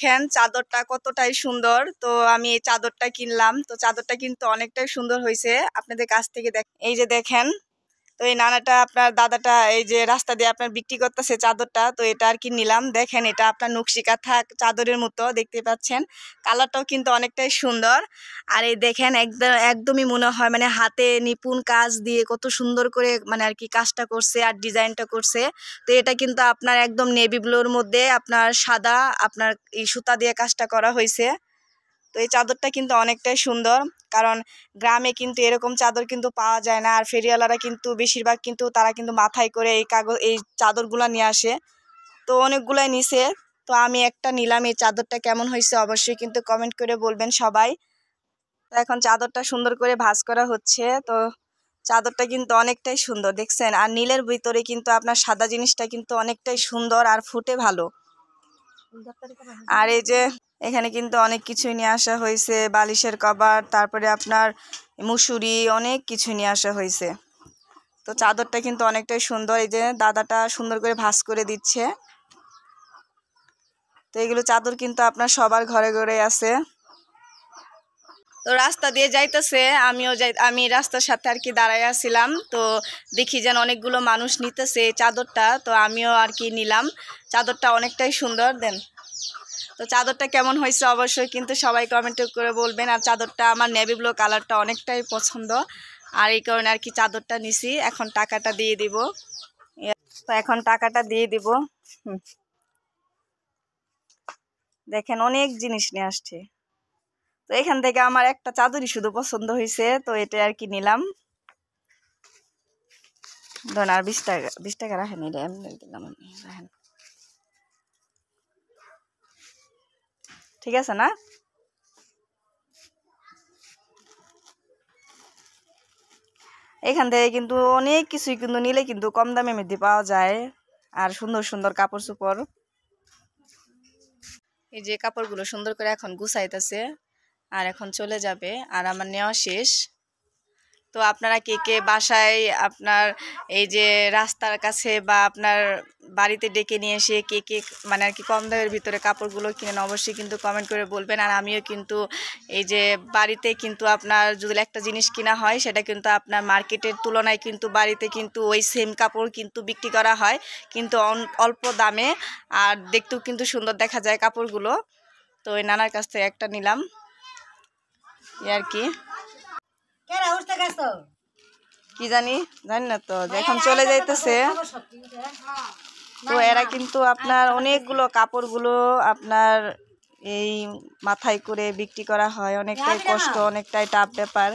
দেখেন চাদরটা কতটাই সুন্দর। তো আমি এই চাদরটা কিনলাম। তো চাদরটা কিন্তু অনেকটাই সুন্দর হয়েছে। আপনাদের কাছ থেকে এই যে দেখেন, তো এই নানাটা আপনার দাদাটা এই যে রাস্তা দিয়ে আপনার বিক্রি করতেছে চাদরটা। তো এটা আর কি নিলাম। দেখেন এটা আপনার নকশি কাঁথা চাদরের মতো দেখতে পাচ্ছেন। কালারটাও কিন্তু অনেকটাই সুন্দর। আর এই দেখেন একদমই মনে হয় মানে হাতে নিপুণ কাজ দিয়ে কত সুন্দর করে মানে আর কি কাজটা করছে আর ডিজাইনটা করছে। তো এটা কিন্তু আপনার একদম নেভি ব্লুর মধ্যে আপনার সাদা আপনার এই সুতা দিয়ে কাজটা করা হয়েছে। তো এই চাদরটা কিন্তু অনেকটাই সুন্দর, কারণ গ্রামে কিন্তু এরকম চাদর কিন্তু পাওয়া যায় না। আর ফেরিওয়ালারা কিন্তু বেশিরভাগ কিন্তু তারা কিন্তু মাথায় করে এই চাদরগুলা নিয়ে আসে। তো অনেকগুলাই নিছে। তো আমি একটা নিলাম। এই চাদরটা কেমন হয়েছে অবশ্যই কিন্তু কমেন্ট করে বলবেন সবাই। তো এখন চাদরটা সুন্দর করে ভাঁজ করা হচ্ছে। তো চাদরটা কিন্তু অনেকটাই সুন্দর দেখছেন। আর নীলের ভিতরে কিন্তু আপনার সাদা জিনিসটা কিন্তু অনেকটাই সুন্দর আর ফুটে ভালো। আর এই যে এখানে কিন্তু অনেক কিছুই নিয়ে আসা হয়েছে, বালিশের কভার, তারপরে আপনার মুসুরি, অনেক কিছু নিয়ে আসা হয়েছে। তো চাদরটা কিন্তু অনেকটাই সুন্দর। এই যে দাদাটা সুন্দর করে ভাঁজ করে দিচ্ছে। তো এগুলো চাদর কিন্তু আপনার সবার ঘরে ঘরে আছে। তো রাস্তা দিয়ে যাইতেছে, আমি রাস্তার সাথে আর কি দাঁড়াই আসছিলাম। তো দেখি যেন অনেকগুলো মানুষ নিতেছে এই চাদরটা। তো আমিও আর কি নিলাম। চাদরটা অনেকটাই সুন্দর। দেন তো চাদরটা কেমন হয়েছে অবশ্যই কিন্তু সবাই কমেন্ট করে বলবেন। আর চাদরটা আমার নেভি ব্লু কালারটা অনেকটাই পছন্দ। আর এই কারণে আর কি চাদরটা নিছি। এখন টাকাটা দিয়ে দিব। তো এখন টাকাটা দিয়ে দিব। দেখেন অনেক জিনিস নিয়ে আসছে। তো এখান থেকে আমার একটা চাদরই শুধু পছন্দ হয়েছে। তো এটা আর কি নিলাম। ধরেন আর 20 টাকা রাখেন, এটা এমনি দিলাম রাখেন। ঠিক আছে না? এখান থেকে কিন্তু অনেক কিছুই কিন্তু নিলে কিন্তু কম দামে মধ্যে পাওয়া যায়। আর সুন্দর সুন্দর কাপড় চোপড়। এই যে কাপড়গুলো সুন্দর করে এখন গুছাইতেছে আর এখন চলে যাবে। আর আমার নেওয়া শেষ। তো আপনারা কে কে বাসায় আপনার এই যে রাস্তার কাছে বা আপনার বাড়িতে ডেকে নিয়ে এসে কে কে মানে আর কি কম দামের ভিতরে কাপড়গুলো কিনেন অবশ্যই কিন্তু কমেন্ট করে বলবেন। আর আমিও কিন্তু এই যে বাড়িতে কিন্তু আপনার যদি একটা জিনিস কিনা হয় সেটা কিন্তু আপনার মার্কেটের তুলনায় কিন্তু বাড়িতে কিন্তু ওই সেম কাপড় কিন্তু বিক্রি করা হয় কিন্তু অল্প দামে। আর দেখতেও কিন্তু সুন্দর দেখা যায় কাপড়গুলো। তো ওই নানার কাছ থেকে একটা নিলাম আর কি। কি জানি না তো, এখন চলে যাইতেছে। তো এরা কিন্তু আপনার অনেকগুলো কাপড়গুলো আপনার এই মাথায় করে বিক্রি করা হয়। অনেকটাই কষ্ট, অনেকটাই টাফ ব্যাপার।